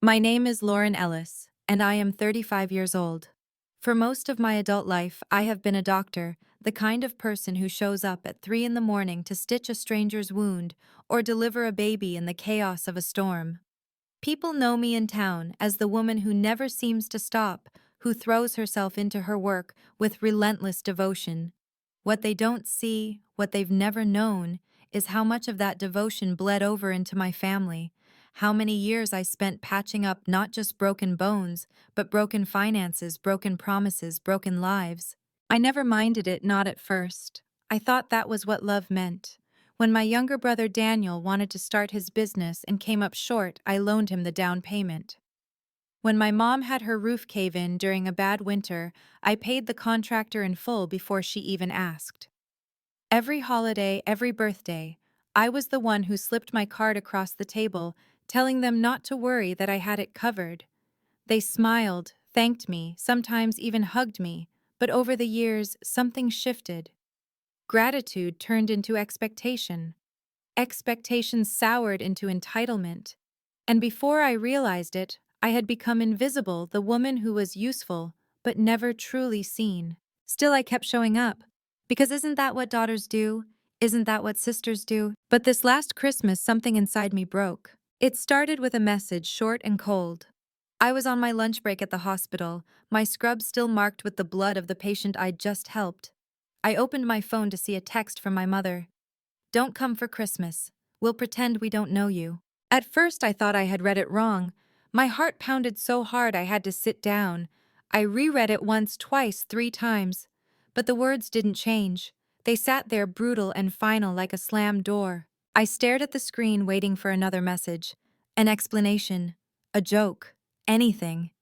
My name is Lauren Ellis, and I am 35 years old. For most of my adult life, I have been a doctor, the kind of person who shows up at 3 in the morning to stitch a stranger's wound or deliver a baby in the chaos of a storm. People know me in town as the woman who never seems to stop, who throws herself into her work with relentless devotion. What they don't see, what they've never known, is how much of that devotion bled over into my family. How many years I spent patching up not just broken bones, but broken finances, broken promises, broken lives. I never minded it, not at first. I thought that was what love meant. When my younger brother Daniel wanted to start his business and came up short, I loaned him the down payment. When my mom had her roof cave in during a bad winter, I paid the contractor in full before she even asked. Every holiday, every birthday, I was the one who slipped my card across the table, telling them not to worry, that I had it covered. They smiled, thanked me, sometimes even hugged me, but over the years, something shifted. Gratitude turned into expectation. Expectation soured into entitlement. And before I realized it, I had become invisible, the woman who was useful, but never truly seen. Still, I kept showing up. Because isn't that what daughters do? Isn't that what sisters do? But this last Christmas, something inside me broke. It started with a message, short and cold. I was on my lunch break at the hospital, my scrub still marked with the blood of the patient I'd just helped. I opened my phone to see a text from my mother. "Don't come for Christmas. We'll pretend we don't know you." At first, I thought I had read it wrong. My heart pounded so hard I had to sit down. I reread it once, twice, 3 times. But the words didn't change. They sat there brutal and final, like a slammed door. I stared at the screen, waiting for another message. An explanation. A joke. Anything.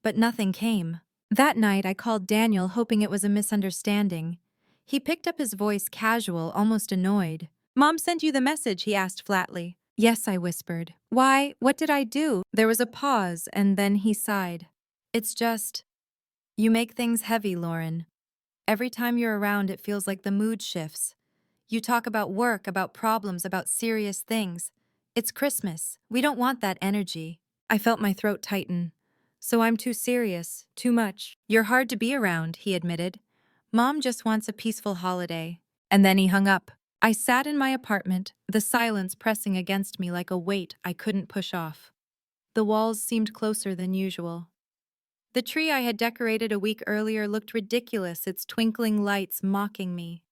But nothing came. That night, I called Daniel, hoping it was a misunderstanding. He picked up, his voice casual, almost annoyed. "Mom sent you the message?" he asked flatly. "Yes," I whispered. "Why? What did I do?" There was a pause, and then he sighed. "It's just, you make things heavy, Lauren. Every time you're around, it feels like the mood shifts. You talk about work, about problems, about serious things. It's Christmas. We don't want that energy." I felt my throat tighten. "So I'm too serious, too much." "You're hard to be around," he admitted. "Mom just wants a peaceful holiday." And then he hung up. I sat in my apartment, the silence pressing against me like a weight I couldn't push off. The walls seemed closer than usual. The tree I had decorated a week earlier looked ridiculous, its twinkling lights mocking me.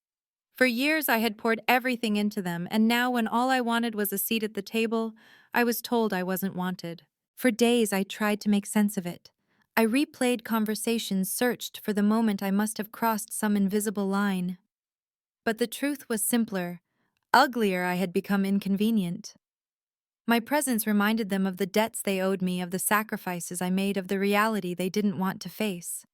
For years I had poured everything into them, and now when all I wanted was a seat at the table, I was told I wasn't wanted. For days I tried to make sense of it. I replayed conversations, searched for the moment I must have crossed some invisible line. But the truth was simpler. Uglier, I had become inconvenient. My presence reminded them of the debts they owed me, of the sacrifices I made, of the reality they didn't want to face.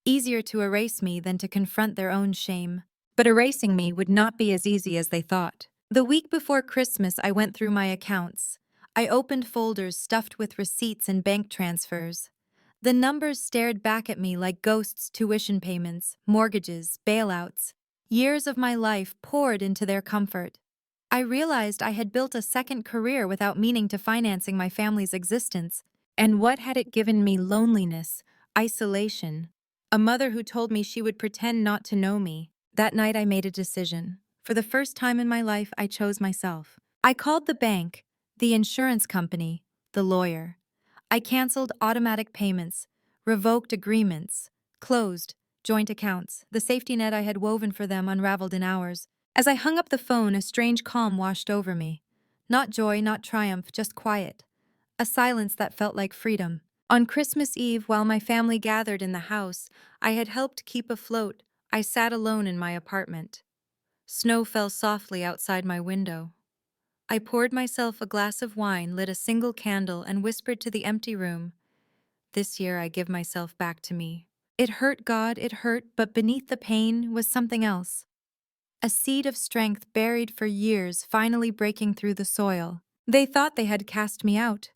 Easier to erase me than to confront their own shame. But erasing me would not be as easy as they thought. The week before Christmas, I went through my accounts. I opened folders stuffed with receipts and bank transfers. The numbers stared back at me like ghosts: tuition payments, mortgages, bailouts. Years of my life poured into their comfort. I realized I had built a second career without meaning to, financing my family's existence. And what had it given me? Loneliness, isolation. A mother who told me she would pretend not to know me. That night I made a decision. For the first time in my life, I chose myself. I called the bank, the insurance company, the lawyer. I canceled automatic payments, revoked agreements, closed joint accounts. The safety net I had woven for them unraveled in hours. As I hung up the phone, a strange calm washed over me. Not joy, not triumph, just quiet. A silence that felt like freedom. On Christmas Eve, while my family gathered in the house I had helped keep afloat, I sat alone in my apartment. Snow fell softly outside my window. I poured myself a glass of wine, lit a single candle, and whispered to the empty room, "This year I give myself back to me." It hurt, God, it hurt, but beneath the pain was something else. A seed of strength buried for years, finally breaking through the soil. They thought they had cast me out,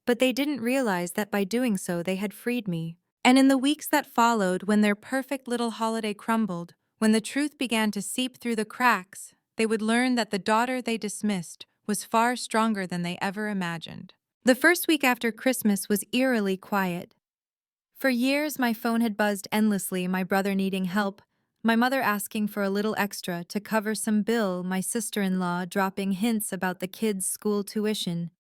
but they didn't realize that by doing so they had freed me. And in the weeks that followed, when their perfect little holiday crumbled, when the truth began to seep through the cracks, they would learn that the daughter they dismissed was far stronger than they ever imagined. The first week after Christmas was eerily quiet. For years, my phone had buzzed endlessly, my brother needing help, my mother asking for a little extra to cover some bill, my sister-in-law dropping hints about the kids' school tuition.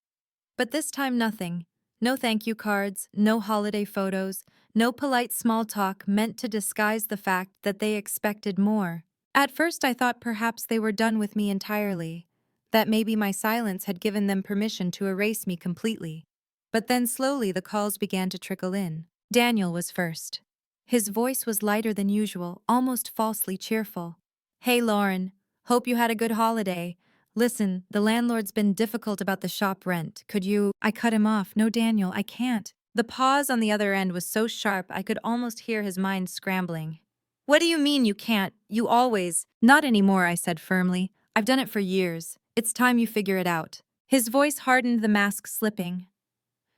But this time nothing. No thank you cards, no holiday photos, no polite small talk meant to disguise the fact that they expected more. At first I thought perhaps they were done with me entirely, that maybe my silence had given them permission to erase me completely. But then slowly the calls began to trickle in. Daniel was first. His voice was lighter than usual, almost falsely cheerful. "Hey Lauren, hope you had a good holiday. Listen, the landlord's been difficult about the shop rent. Could you—" I cut him off. "No, Daniel, I can't." The pause on the other end was so sharp I could almost hear his mind scrambling. "What do you mean you can't? You always—" "Not anymore," I said firmly. "I've done it for years. It's time you figure it out." His voice hardened, the mask slipping.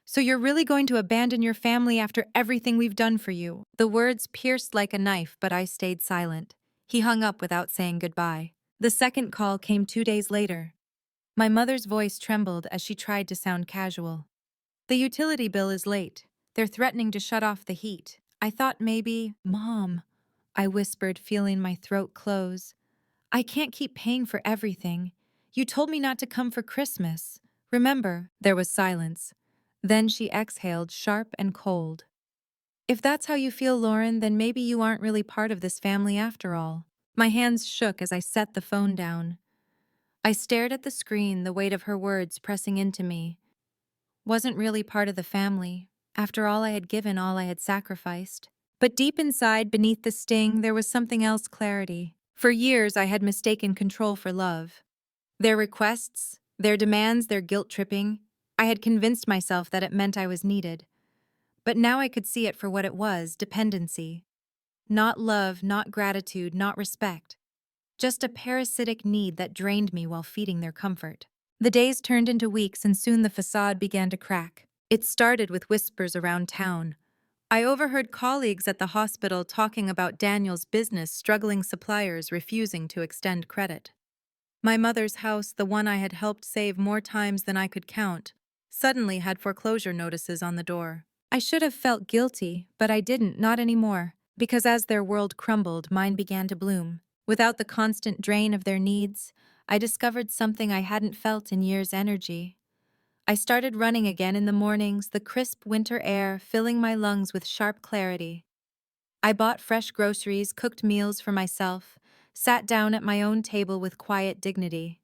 "So you're really going to abandon your family after everything we've done for you?" The words pierced like a knife, but I stayed silent. He hung up without saying goodbye. The second call came 2 days later. My mother's voice trembled as she tried to sound casual. "The utility bill is late. They're threatening to shut off the heat." I thought maybe— "Mom," I whispered, feeling my throat close. "I can't keep paying for everything. You told me not to come for Christmas. Remember?" There was silence. Then she exhaled, sharp and cold. "If that's how you feel, Lauren, then maybe you aren't really part of this family after all." My hands shook as I set the phone down. I stared at the screen, the weight of her words pressing into me. Wasn't really part of the family. After all I had given, all I had sacrificed. But deep inside, beneath the sting, there was something else: clarity. For years I had mistaken control for love. Their requests, their demands, their guilt-tripping. I had convinced myself that it meant I was needed. But now I could see it for what it was: dependency. Not love, not gratitude, not respect. Just a parasitic need that drained me while feeding their comfort. The days turned into weeks, and soon the facade began to crack. It started with whispers around town. I overheard colleagues at the hospital talking about Daniel's business, struggling suppliers refusing to extend credit. My mother's house, the one I had helped save more times than I could count, suddenly had foreclosure notices on the door. I should have felt guilty, but I didn't, not anymore, because as their world crumbled, mine began to bloom. Without the constant drain of their needs, I discovered something I hadn't felt in years: energy. I started running again in the mornings, the crisp winter air filling my lungs with sharp clarity. I bought fresh groceries, cooked meals for myself, sat down at my own table with quiet dignity.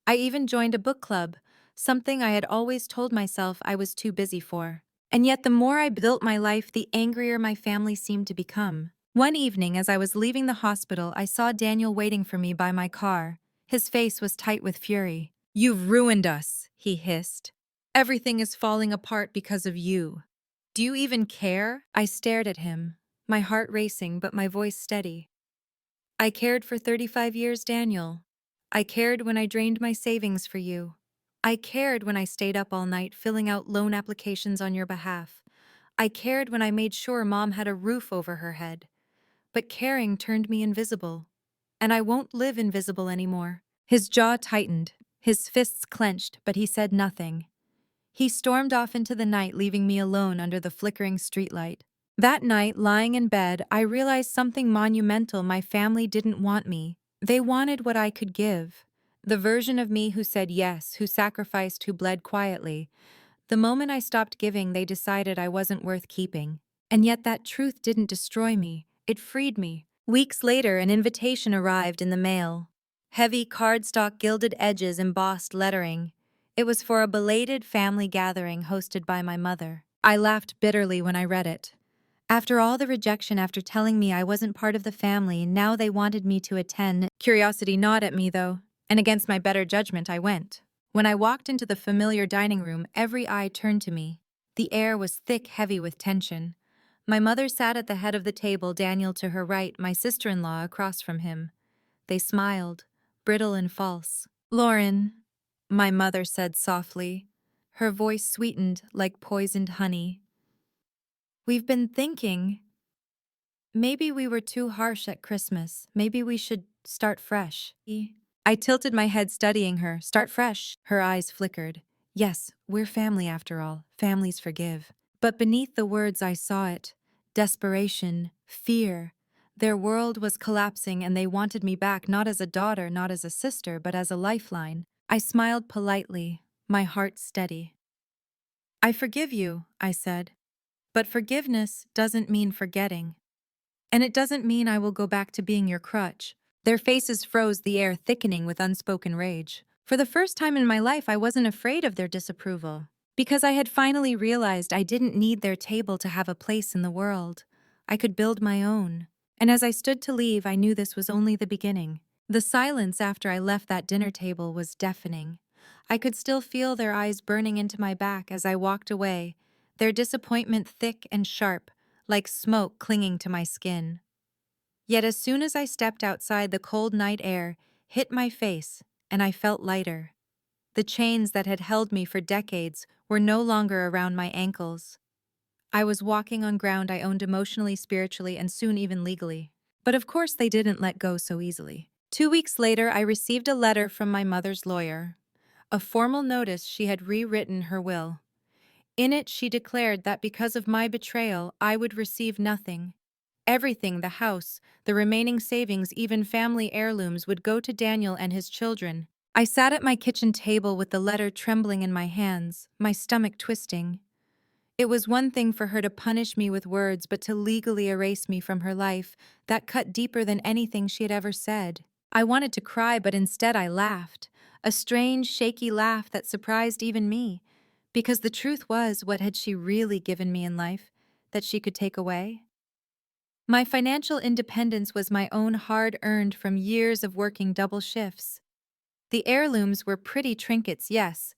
I even joined a book club, something I had always told myself I was too busy for. And yet the more I built my life, the angrier my family seemed to become. One evening, as I was leaving the hospital, I saw Daniel waiting for me by my car. His face was tight with fury. "You've ruined us," he hissed. "Everything is falling apart because of you. Do you even care?" I stared at him, my heart racing but my voice steady. "I cared for 35 years, Daniel. I cared when I drained my savings for you. I cared when I stayed up all night filling out loan applications on your behalf. I cared when I made sure Mom had a roof over her head. But caring turned me invisible. And I won't live invisible anymore." His jaw tightened, his fists clenched, but he said nothing. He stormed off into the night, leaving me alone under the flickering streetlight. That night, lying in bed, I realized something monumental. My family didn't want me. They wanted what I could give. The version of me who said yes, who sacrificed, who bled quietly. The moment I stopped giving, they decided I wasn't worth keeping. And yet that truth didn't destroy me. It freed me. Weeks later, an invitation arrived in the mail. Heavy cardstock, gilded edges, embossed lettering. It was for a belated family gathering hosted by my mother. I laughed bitterly when I read it. After all the rejection, after telling me I wasn't part of the family, now they wanted me to attend. Curiosity gnawed at me, though, and against my better judgment, I went. When I walked into the familiar dining room, every eye turned to me. The air was thick, heavy with tension. My mother sat at the head of the table, Daniel to her right, my sister-in-law across from him. They smiled, brittle and false. "Lauren," my mother said softly, her voice sweetened like poisoned honey. "We've been thinking. Maybe we were too harsh at Christmas. Maybe we should start fresh." I tilted my head, studying her. "Start fresh?" Her eyes flickered. Yes, we're family after all. Families forgive. But beneath the words I saw it. Desperation, fear. Their world was collapsing and they wanted me back not as a daughter, not as a sister, but as a lifeline. I smiled politely, my heart steady. I forgive you, I said. But forgiveness doesn't mean forgetting. And it doesn't mean I will go back to being your crutch. Their faces froze, the air thickening with unspoken rage. For the first time in my life, I wasn't afraid of their disapproval. Because I had finally realized I didn't need their table to have a place in the world. I could build my own. And as I stood to leave, I knew this was only the beginning. The silence after I left that dinner table was deafening. I could still feel their eyes burning into my back as I walked away, their disappointment thick and sharp, like smoke clinging to my skin. Yet as soon as I stepped outside, the cold night air hit my face, and I felt lighter. The chains that had held me for decades were no longer around my ankles. I was walking on ground I owned emotionally, spiritually, and soon even legally. But of course, they didn't let go so easily. 2 weeks later, I received a letter from my mother's lawyer, a formal notice she had rewritten her will. In it, she declared that because of my betrayal, I would receive nothing. Everything, the house, the remaining savings, even family heirlooms, would go to Daniel and his children. I sat at my kitchen table with the letter trembling in my hands, my stomach twisting. It was one thing for her to punish me with words, but to legally erase me from her life, that cut deeper than anything she had ever said. I wanted to cry, but instead I laughed, a strange, shaky laugh that surprised even me, because the truth was, what had she really given me in life that she could take away? My financial independence was my own hard-earned from years of working double shifts. The heirlooms were pretty trinkets, yes,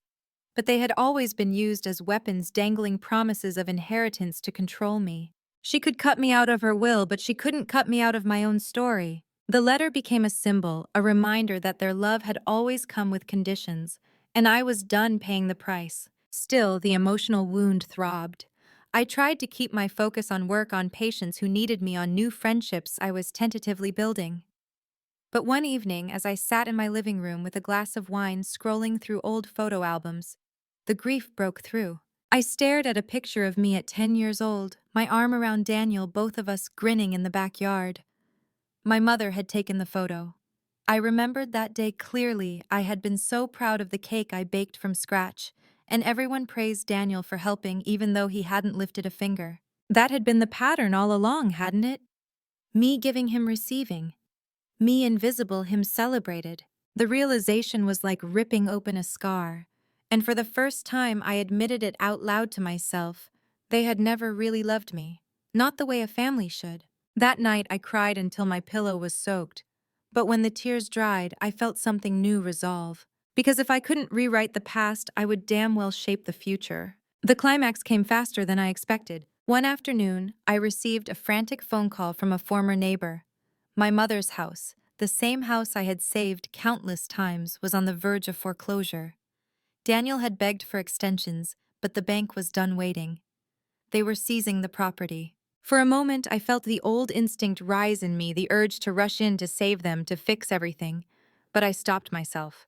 but they had always been used as weapons, dangling promises of inheritance to control me. She could cut me out of her will, but she couldn't cut me out of my own story. The letter became a symbol, a reminder that their love had always come with conditions, and I was done paying the price. Still, the emotional wound throbbed. I tried to keep my focus on work, on patients who needed me, on new friendships I was tentatively building. But one evening, as I sat in my living room with a glass of wine scrolling through old photo albums, the grief broke through. I stared at a picture of me at 10 years old, my arm around Daniel, both of us grinning in the backyard. My mother had taken the photo. I remembered that day clearly. I had been so proud of the cake I baked from scratch, and everyone praised Daniel for helping even though he hadn't lifted a finger. That had been the pattern all along, hadn't it? Me giving, him receiving. Me invisible, him celebrated. The realization was like ripping open a scar. And for the first time, I admitted it out loud to myself. They had never really loved me. Not the way a family should. That night, I cried until my pillow was soaked. But when the tears dried, I felt something new resolve. Because if I couldn't rewrite the past, I would damn well shape the future. The climax came faster than I expected. One afternoon, I received a frantic phone call from a former neighbor. My mother's house, the same house I had saved countless times, was on the verge of foreclosure. Daniel had begged for extensions, but the bank was done waiting. They were seizing the property. For a moment, I felt the old instinct rise in me, the urge to rush in to save them, to fix everything. But I stopped myself.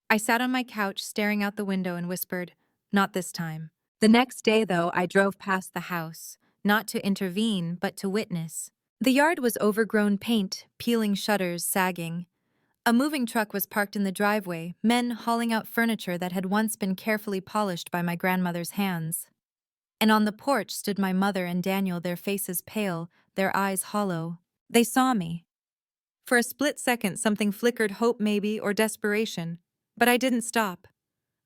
I sat on my couch, staring out the window, and whispered, "Not this time." The next day, though, I drove past the house, not to intervene, but to witness. The yard was overgrown, paint, peeling, shutters sagging. A moving truck was parked in the driveway, men hauling out furniture that had once been carefully polished by my grandmother's hands. And on the porch stood my mother and Daniel, their faces pale, their eyes hollow. They saw me. For a split second, something flickered, hope maybe, or desperation. But I didn't stop.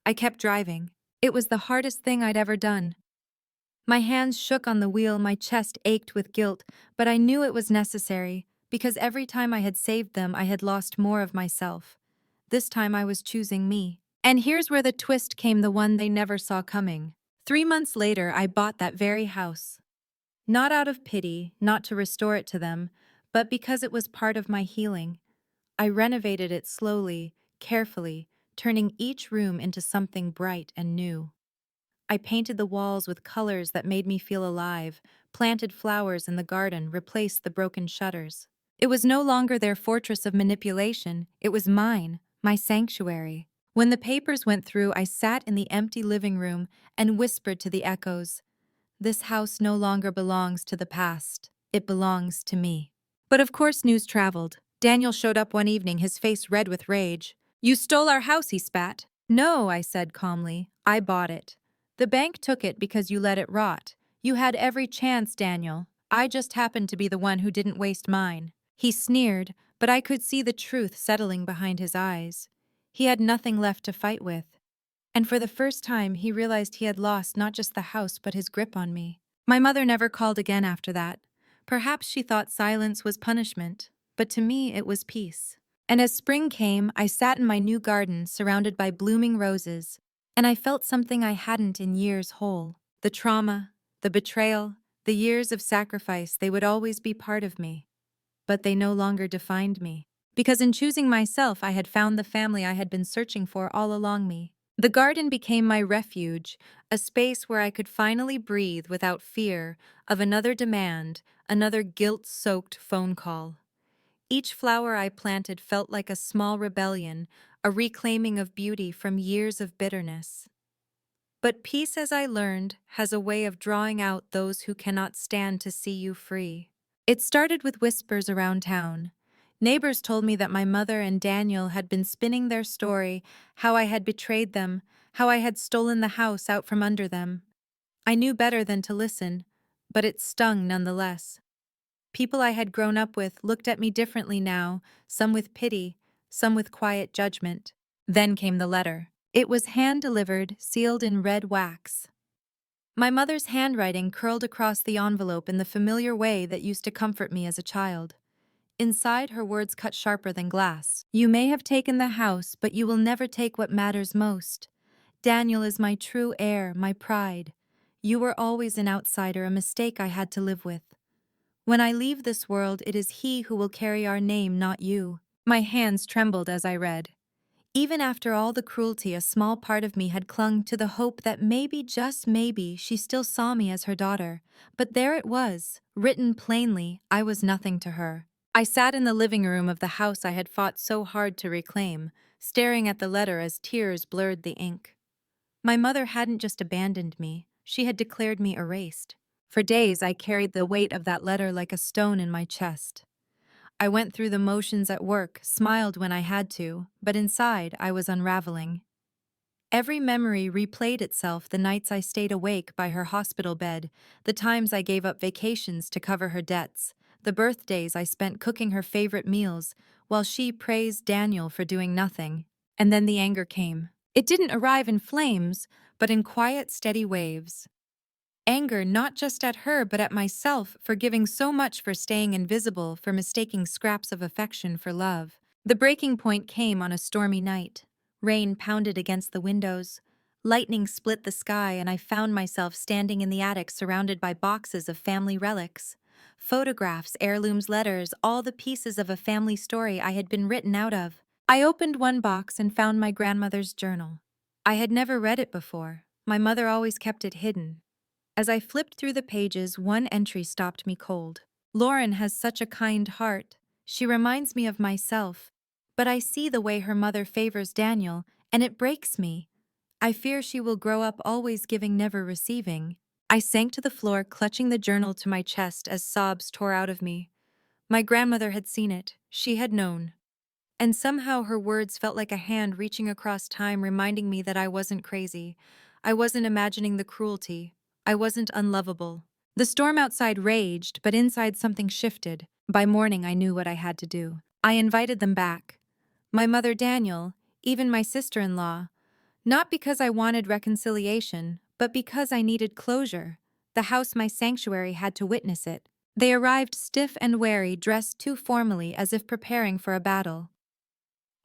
I kept driving. It was the hardest thing I'd ever done. My hands shook on the wheel, my chest ached with guilt, but I knew it was necessary, because every time I had saved them, I had lost more of myself. This time I was choosing me. And here's where the twist came, the one they never saw coming. 3 months later, I bought that very house. Not out of pity, not to restore it to them, but because it was part of my healing. I renovated it slowly, carefully, turning each room into something bright and new. I painted the walls with colors that made me feel alive, planted flowers in the garden, replaced the broken shutters. It was no longer their fortress of manipulation, it was mine, my sanctuary. When the papers went through, I sat in the empty living room and whispered to the echoes, "This house no longer belongs to the past. It belongs to me." But of course, news traveled. Daniel showed up one evening, his face red with rage. "You stole our house," he spat. "No," I said calmly. "I bought it. The bank took it because you let it rot. You had every chance, Daniel. I just happened to be the one who didn't waste mine." He sneered, but I could see the truth settling behind his eyes. He had nothing left to fight with. And for the first time, he realized he had lost not just the house but his grip on me. My mother never called again after that. Perhaps she thought silence was punishment, but to me it was peace. And as spring came, I sat in my new garden surrounded by blooming roses, and I felt something I hadn't in years whole. The trauma, the betrayal, the years of sacrifice, they would always be part of me. But they no longer defined me. Because in choosing myself, I had found the family I had been searching for all along me. The garden became my refuge, a space where I could finally breathe without fear of another demand, another guilt-soaked phone call. Each flower I planted felt like a small rebellion, a reclaiming of beauty from years of bitterness. But peace, as I learned, has a way of drawing out those who cannot stand to see you free. It started with whispers around town. Neighbors told me that my mother and Daniel had been spinning their story, how I had betrayed them, how I had stolen the house out from under them. I knew better than to listen, but it stung nonetheless. People I had grown up with looked at me differently now, some with pity, some with quiet judgment. Then came the letter. It was hand-delivered, sealed in red wax. My mother's handwriting curled across the envelope in the familiar way that used to comfort me as a child. Inside, her words cut sharper than glass. "You may have taken the house, but you will never take what matters most. Daniel is my true heir, my pride. You were always an outsider, a mistake I had to live with. When I leave this world, it is he who will carry our name, not you." My hands trembled as I read. Even after all the cruelty, a small part of me had clung to the hope that maybe, just maybe, she still saw me as her daughter. But there it was, written plainly, I was nothing to her. I sat in the living room of the house I had fought so hard to reclaim, staring at the letter as tears blurred the ink. My mother hadn't just abandoned me, she had declared me erased. For days I carried the weight of that letter like a stone in my chest. I went through the motions at work, smiled when I had to, but inside I was unraveling. Every memory replayed itself: the nights I stayed awake by her hospital bed, the times I gave up vacations to cover her debts, the birthdays I spent cooking her favorite meals, while she praised Daniel for doing nothing. And then the anger came. It didn't arrive in flames, but in quiet, steady waves. Anger not just at her but at myself for giving so much, for staying invisible, for mistaking scraps of affection for love. The breaking point came on a stormy night. Rain pounded against the windows. Lightning split the sky, and I found myself standing in the attic surrounded by boxes of family relics. Photographs, heirlooms, letters, all the pieces of a family story I had been written out of. I opened one box and found my grandmother's journal. I had never read it before. My mother always kept it hidden. As I flipped through the pages, one entry stopped me cold. "Lauren has such a kind heart. She reminds me of myself. But I see the way her mother favors Daniel, and it breaks me. I fear she will grow up always giving, never receiving." I sank to the floor, clutching the journal to my chest as sobs tore out of me. My grandmother had seen it. She had known. And somehow her words felt like a hand reaching across time, reminding me that I wasn't crazy. I wasn't imagining the cruelty. I wasn't unlovable. The storm outside raged, but inside something shifted. By morning, I knew what I had to do. I invited them back. My mother, Daniel, even my sister-in-law. Not because I wanted reconciliation, but because I needed closure. The house, my sanctuary, had to witness it. They arrived stiff and wary, dressed too formally, as if preparing for a battle.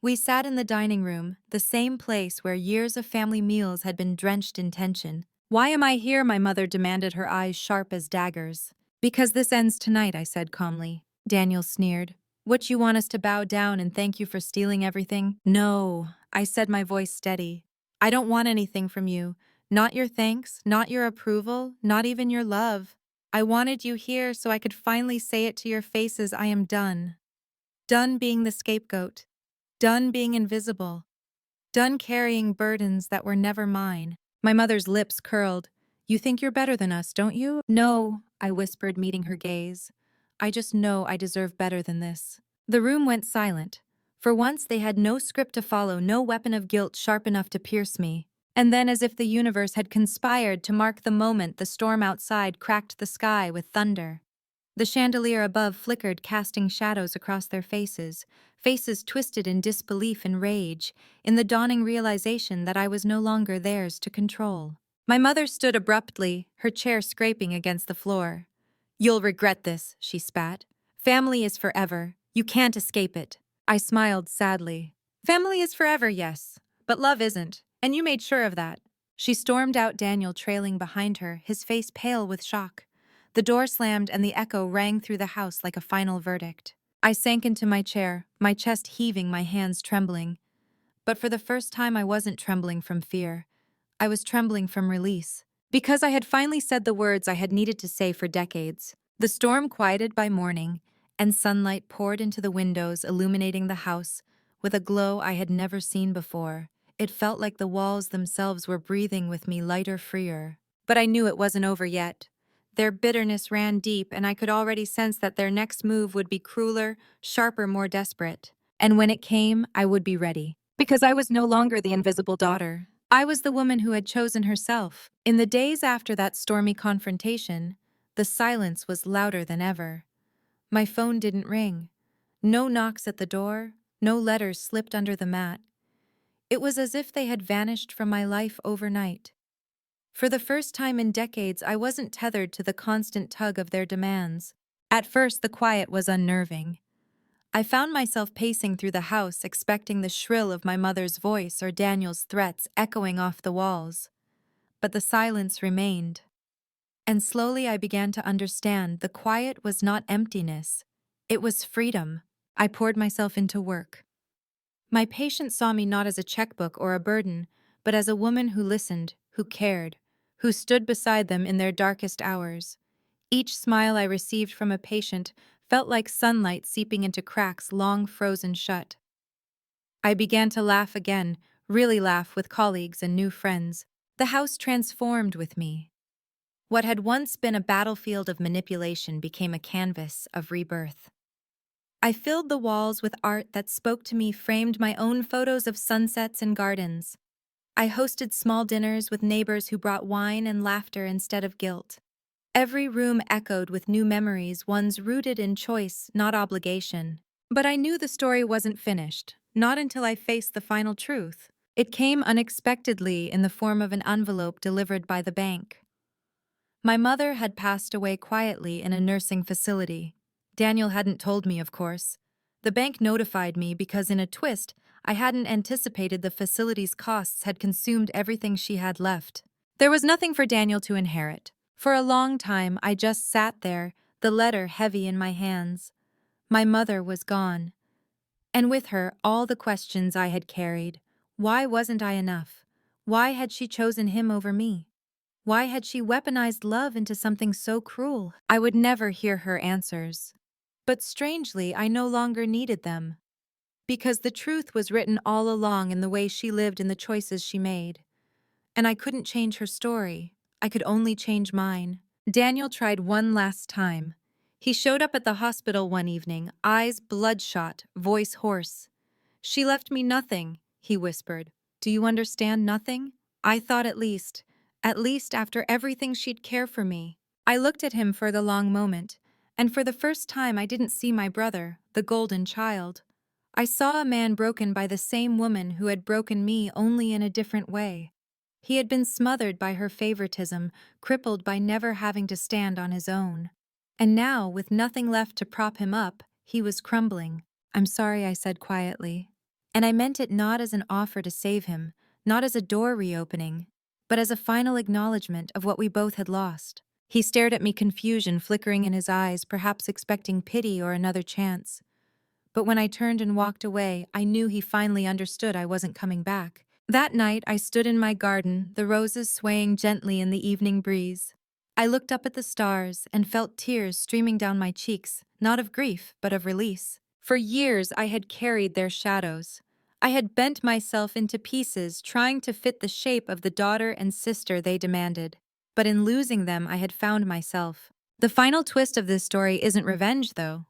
We sat in the dining room, the same place where years of family meals had been drenched in tension. "Why am I here?" my mother demanded, her eyes sharp as daggers. "Because this ends tonight," I said calmly. Daniel sneered. "What, you want us to bow down and thank you for stealing everything?" "No," I said, my voice steady. "I don't want anything from you. Not your thanks, not your approval, not even your love. I wanted you here so I could finally say it to your faces. I am done. Done being the scapegoat. Done being invisible. done carrying burdens that were never mine. My mother's lips curled. You think you're better than us, don't you? No, I whispered, meeting her gaze. I just know I deserve better than this. The room went silent. For once, they had no script to follow, no weapon of guilt sharp enough to pierce me. And then, as if the universe had conspired to mark the moment, the storm outside cracked the sky with thunder. The chandelier above flickered, casting shadows across their faces, faces twisted in disbelief and rage, in the dawning realization that I was no longer theirs to control. My mother stood abruptly, her chair scraping against the floor. You'll regret this, she spat. Family is forever. You can't escape it. I smiled sadly. Family is forever, yes, but love isn't, and you made sure of that. She stormed out, Daniel trailing behind her, his face pale with shock. The door slammed and the echo rang through the house like a final verdict. I sank into my chair, my chest heaving, my hands trembling. But for the first time, I wasn't trembling from fear. I was trembling from release. Because I had finally said the words I had needed to say for decades. The storm quieted by morning, and sunlight poured into the windows, illuminating the house with a glow I had never seen before. It felt like the walls themselves were breathing with me, lighter, freer. But I knew it wasn't over yet. Their bitterness ran deep, and I could already sense that their next move would be crueler, sharper, more desperate. And when it came, I would be ready. Because I was no longer the invisible daughter. I was the woman who had chosen herself. In the days after that stormy confrontation, the silence was louder than ever. My phone didn't ring. No knocks at the door, no letters slipped under the mat. It was as if they had vanished from my life overnight. For the first time in decades, I wasn't tethered to the constant tug of their demands. At first, the quiet was unnerving. I found myself pacing through the house, expecting the shrill of my mother's voice or Daniel's threats echoing off the walls. But the silence remained. And slowly I began to understand the quiet was not emptiness. It was freedom. I poured myself into work. My patients saw me not as a checkbook or a burden, but as a woman who listened, who cared, who stood beside them in their darkest hours. Each smile I received from a patient felt like sunlight seeping into cracks long frozen shut. I began to laugh again, really laugh, with colleagues and new friends. The house transformed with me. What had once been a battlefield of manipulation became a canvas of rebirth. I filled the walls with art that spoke to me, framed my own photos of sunsets and gardens. I hosted small dinners with neighbors who brought wine and laughter instead of guilt. Every room echoed with new memories, ones rooted in choice, not obligation. But I knew the story wasn't finished, not until I faced the final truth. It came unexpectedly in the form of an envelope delivered by the bank. My mother had passed away quietly in a nursing facility. Daniel hadn't told me, of course. The bank notified me because, in a twist, I hadn't anticipated the facility's costs had consumed everything she had left. There was nothing for Daniel to inherit. For a long time, I just sat there, the letter heavy in my hands. My mother was gone. And with her, all the questions I had carried. Why wasn't I enough? Why had she chosen him over me? Why had she weaponized love into something so cruel? I would never hear her answers. But strangely, I no longer needed them. Because the truth was written all along in the way she lived and the choices she made. And I couldn't change her story. I could only change mine. Daniel tried one last time. He showed up at the hospital one evening, eyes bloodshot, voice hoarse. She left me nothing, he whispered. Do you understand? Nothing? I thought at least after everything she'd care for me. I looked at him for the long moment, and for the first time I didn't see my brother, the golden child. I saw a man broken by the same woman who had broken me, only in a different way. He had been smothered by her favoritism, crippled by never having to stand on his own. And now, with nothing left to prop him up, he was crumbling. I'm sorry, I said quietly. And I meant it not as an offer to save him, not as a door reopening, but as a final acknowledgement of what we both had lost. He stared at me, confusion flickering in his eyes, perhaps expecting pity or another chance. But when I turned and walked away, I knew he finally understood I wasn't coming back. That night, I stood in my garden, the roses swaying gently in the evening breeze. I looked up at the stars and felt tears streaming down my cheeks, not of grief, but of release. For years, I had carried their shadows. I had bent myself into pieces trying to fit the shape of the daughter and sister they demanded. But in losing them, I had found myself. The final twist of this story isn't revenge, though.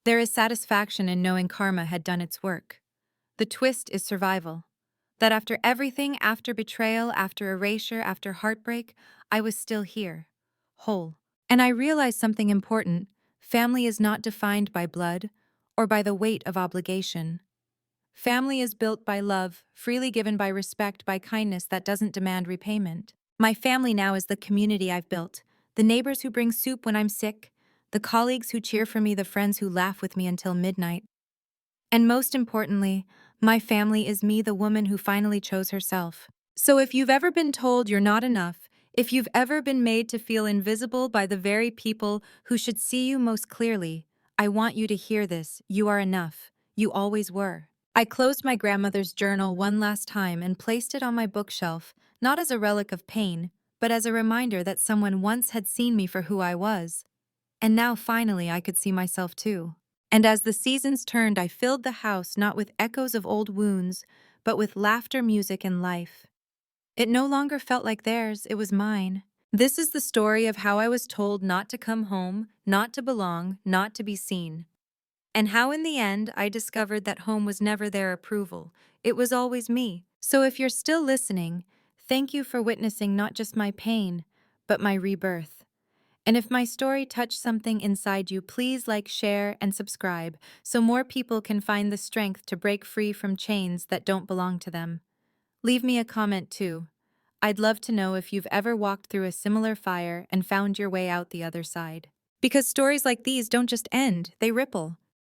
There is satisfaction in knowing karma had done its work. The twist is survival. That after everything, after betrayal, after erasure, after heartbreak, I was still here, whole. And I realized something important. Family is not defined by blood or by the weight of obligation. Family is built by love, freely given by respect, by kindness that doesn't demand repayment. My family now is the community I've built, the neighbors who bring soup when I'm sick, the colleagues who cheer for me, the friends who laugh with me until midnight. And most importantly, my family is me, the woman who finally chose herself. So if you've ever been told you're not enough, if you've ever been made to feel invisible by the very people who should see you most clearly, I want you to hear this. You are enough. You always were. I closed my grandmother's journal one last time and placed it on my bookshelf, not as a relic of pain, but as a reminder that someone once had seen me for who I was. And now finally I could see myself too. And as the seasons turned, I filled the house not with echoes of old wounds, but with laughter, music, and life. It no longer felt like theirs, it was mine. This is the story of how I was told not to come home, not to belong, not to be seen. And how in the end I discovered that home was never their approval, it was always me. So if you're still listening, thank you for witnessing not just my pain, but my rebirth. And if my story touched something inside you, please like, share, and subscribe so more people can find the strength to break free from chains that don't belong to them. Leave me a comment too. I'd love to know if you've ever walked through a similar fire and found your way out the other side. Because stories like these don't just end, they ripple.